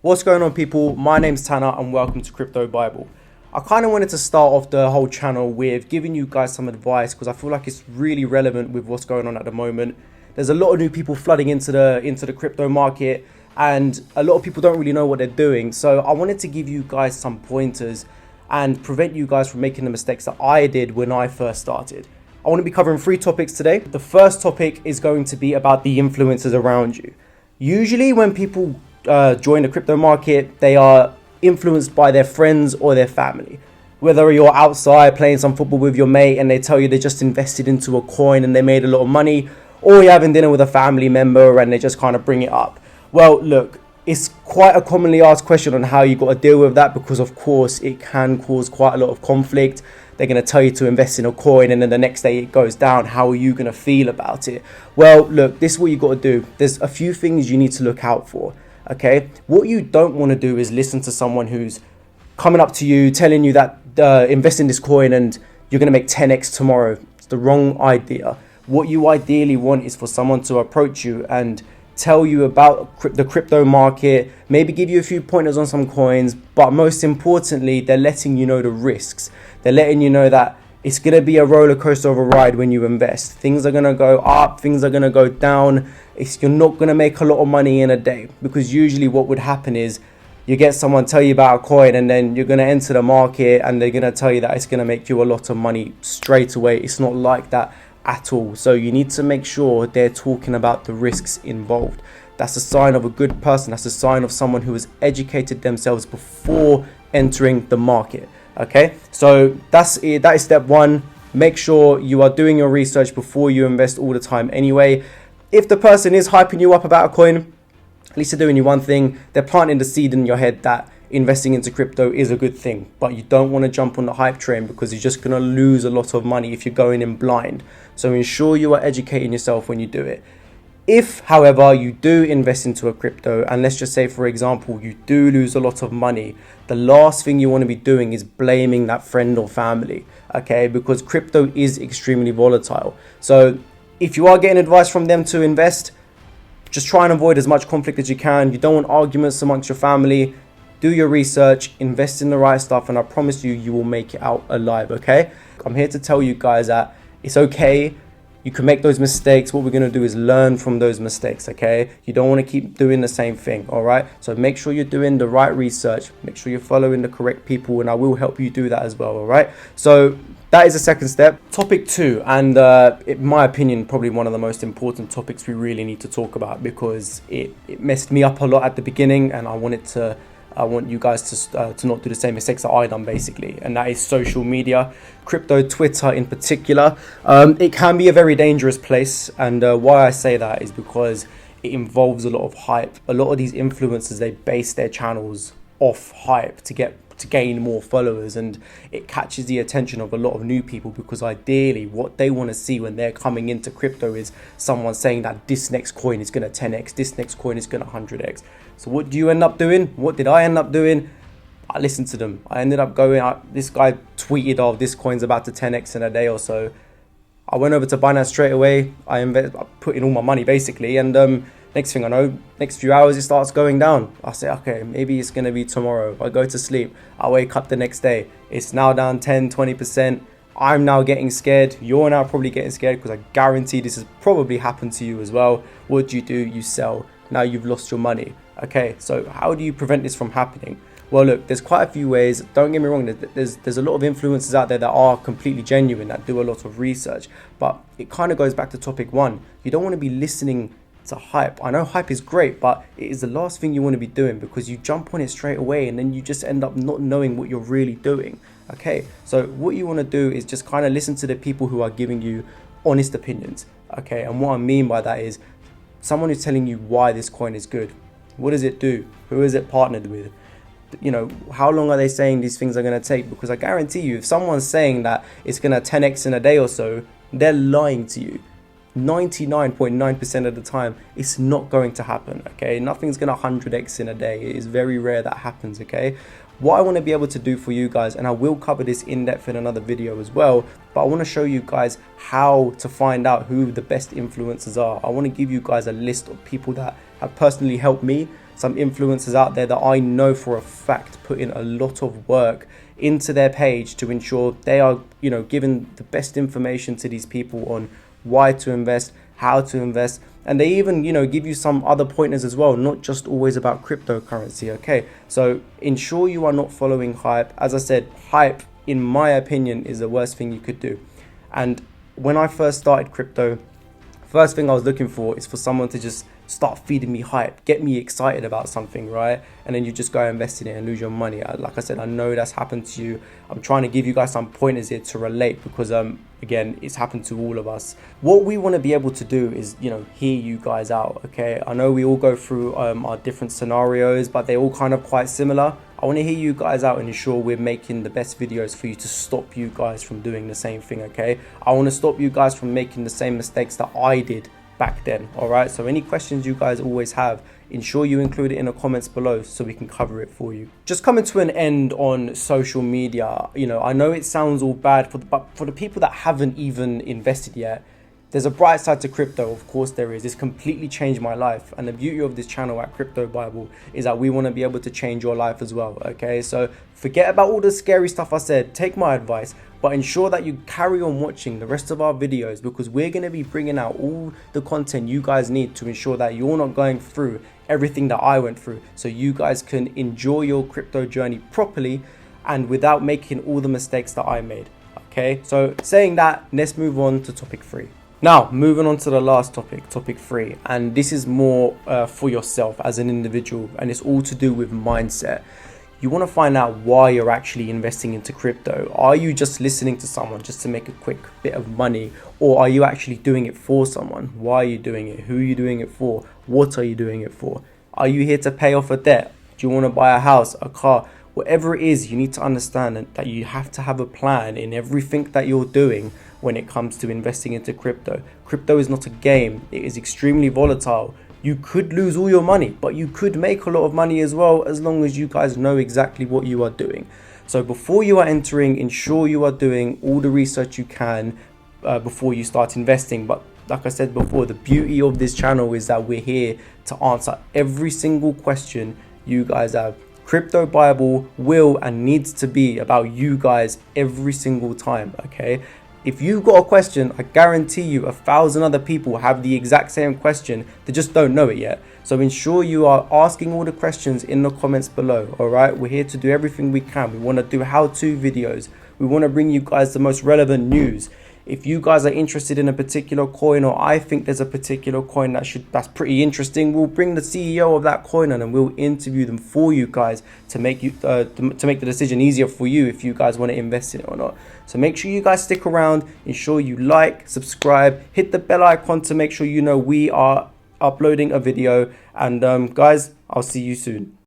What's going on, people? My name's Tanner and welcome to Crypto Bible. I kind of wanted to start off the whole channel with giving you guys some advice because I feel like it's really relevant with what's going on at the moment. There's a lot of new people flooding into the crypto market and a lot of people don't really know what they're doing. So I wanted to give you guys some pointers and prevent you guys from making the mistakes that I did when I first started. I want to be covering 3 topics today. The first topic is going to be about the influencers around you. Usually when people join the crypto market, they are influenced by their friends or their family. Whether you're outside playing some football with your mate and they tell you they just invested into a coin and they made a lot of money, or you're having dinner with a family member and they just kind of bring it up. Well, look, it's quite a commonly asked question on how you got to deal with that because, of course, it can cause quite a lot of conflict. They're going to tell you to invest in a coin and then the next day it goes down. How are you going to feel about it? Well, look, this is what you got to do. There's a few things you need to look out for. Okay, what you don't want to do is listen to someone who's coming up to you, telling you that invest in this coin and you're going to make 10x tomorrow. It's the wrong idea. What you ideally want is for someone to approach you and tell you about the crypto market, maybe give you a few pointers on some coins, but most importantly, they're letting you know the risks. They're letting you know that it's going to be a roller coaster of a ride when you invest. Things are going to go up, things are going to go down. You're not going to make a lot of money in a day, because usually what would happen is you get someone tell you about a coin and then you're going to enter the market and they're going to tell you that it's going to make you a lot of money straight away. It's not like that at all. So you need to make sure they're talking about the risks involved. That's a sign of a good person. That's a sign of someone who has educated themselves before entering the market. Okay, so that is step 1. Make sure you are doing your research before you invest all the time anyway. If the person is hyping you up about a coin, at least they're doing you one thing. They're planting the seed in your head that investing into crypto is a good thing, but you don't want to jump on the hype train because you're just going to lose a lot of money if you're going in blind. So ensure you are educating yourself when you do it. If, however, you do invest into a crypto, and let's just say, for example, you do lose a lot of money, the last thing you want to be doing is blaming that friend or family, okay? Because crypto is extremely volatile. So if you are getting advice from them to invest, just try and avoid as much conflict as you can. You don't want arguments amongst your family. Do your research, invest in the right stuff, and I promise you, you will make it out alive, okay? I'm here to tell you guys that it's okay. You can make those mistakes. What we're going to do is learn from those mistakes, okay? You don't want to keep doing the same thing, all right? So make sure you're doing the right research. Make sure you're following the correct people, and I will help you do that as well, all right? So that is the second step. Topic 2, and in my opinion, probably one of the most important topics we really need to talk about because it messed me up a lot at the beginning, and I want you guys to not do the same mistakes that I done, basically, and that is social media, crypto, Twitter in particular. It can be a very dangerous place, and why I say that is because it involves a lot of hype. A lot of these influencers, they base their channels off hype to gain more followers, and it catches the attention of a lot of new people because ideally what they want to see when they're coming into crypto is someone saying that this next coin is going to 10x, this next coin is going to 100x. So what do you end up doing? What did I end up doing? I listened to them. I ended up going out. This guy tweeted, "Oh, this coin's about to 10x in a day or so." I went over to Binance straight away. I put in all my money basically, and next thing I know, next few hours it starts going down. I say, okay, maybe it's gonna be tomorrow. I go to sleep. I wake up the next day. It's now down 10, 20%. I'm now getting scared. You're now probably getting scared because I guarantee this has probably happened to you as well. What do? You sell. Now you've lost your money. Okay, so how do you prevent this from happening? Well, look, there's quite a few ways. Don't get me wrong, there's a lot of influencers out there that are completely genuine, that do a lot of research, but it kind of goes back to topic 1. You don't want to be listening to hype. I know hype is great, but it is the last thing you want to be doing because you jump on it straight away and then you just end up not knowing what you're really doing. Okay, so what you want to do is just kind of listen to the people who are giving you honest opinions. Okay, and what I mean by that is someone who's telling you why this coin is good. What does it do? Who is it partnered with? You know, how long are they saying these things are going to take? Because I guarantee you, if someone's saying that it's going to 10x in a day or so, they're lying to you. 99.9% of the time, it's not going to happen, okay? Nothing's going to 100x in a day. It is very rare that happens, okay? What I want to be able to do for you guys, and I will cover this in depth in another video as well, but I want to show you guys how to find out who the best influencers are. I want to give you guys a list of people that have personally helped me some influencers out there that I know for a fact put in a lot of work into their page to ensure they are, giving the best information to these people on why to invest, how to invest, and they even, give you some other pointers as well, not just always about cryptocurrency. Okay, so ensure you are not following hype. As I said, hype, in my opinion, is the worst thing you could do. And when I first started crypto, first thing I was looking for is for someone to just start feeding me hype, get me excited about something, right? And then you just go invest in it and lose your money. Like I said, I know that's happened to you. I'm trying to give you guys some pointers here to relate because, again, it's happened to all of us. What we want to be able to do is, hear you guys out, okay? I know we all go through our different scenarios, but they're all kind of quite similar. I want to hear you guys out and ensure we're making the best videos for you to stop you guys from doing the same thing, okay? I want to stop you guys from making the same mistakes that I did back then. All right, so any questions you guys always have, ensure you include it in the comments below so we can cover it for you. Just coming to an end on social media, I know it sounds all bad but for the people that haven't even invested yet, there's a bright side to crypto. Of course there is. It's completely changed my life, and the beauty of this channel at Crypto Bible is that we want to be able to change your life as well. Okay, so forget about all the scary stuff I said, take my advice, but ensure that you carry on watching the rest of our videos, because we're going to be bringing out all the content you guys need to ensure that you're not going through everything that I went through, so you guys can enjoy your crypto journey properly and without making all the mistakes that I made. Okay, so saying that, let's move on to topic 3. Now, moving on to the last topic, topic 3, and this is more for yourself as an individual, and it's all to do with mindset. You want to find out why you're actually investing into crypto. Are you just listening to someone just to make a quick bit of money, or are you actually doing it for someone? Why are you doing it? Who are you doing it for? What are you doing it for? Are you here to pay off a debt? Do you want to buy a house, a car? Whatever it is, you need to understand that you have to have a plan in everything that you're doing when it comes to investing into crypto. Crypto is not a game. It is extremely volatile. You could lose all your money, but you could make a lot of money as well, as long as you guys know exactly what you are doing. So before you are entering, ensure you are doing all the research you can before you start investing. But like I said before, the beauty of this channel is that we're here to answer every single question you guys have. Crypto Bible will and needs to be about you guys every single time, okay? If you've got a question, I guarantee you 1,000 other people have the exact same question. They just don't know it yet. So ensure you are asking all the questions in the comments below, all right? We're here to do everything we can. We want to do how-to videos. We want to bring you guys the most relevant news. If you guys are interested in a particular coin, or I think there's a particular coin that's pretty interesting, we'll bring the CEO of that coin on and we'll interview them for you guys to make to make the decision easier for you if you guys want to invest in it or not. So make sure you guys stick around, ensure you like, subscribe, hit the bell icon to make sure you know we are uploading a video, and guys, I'll see you soon.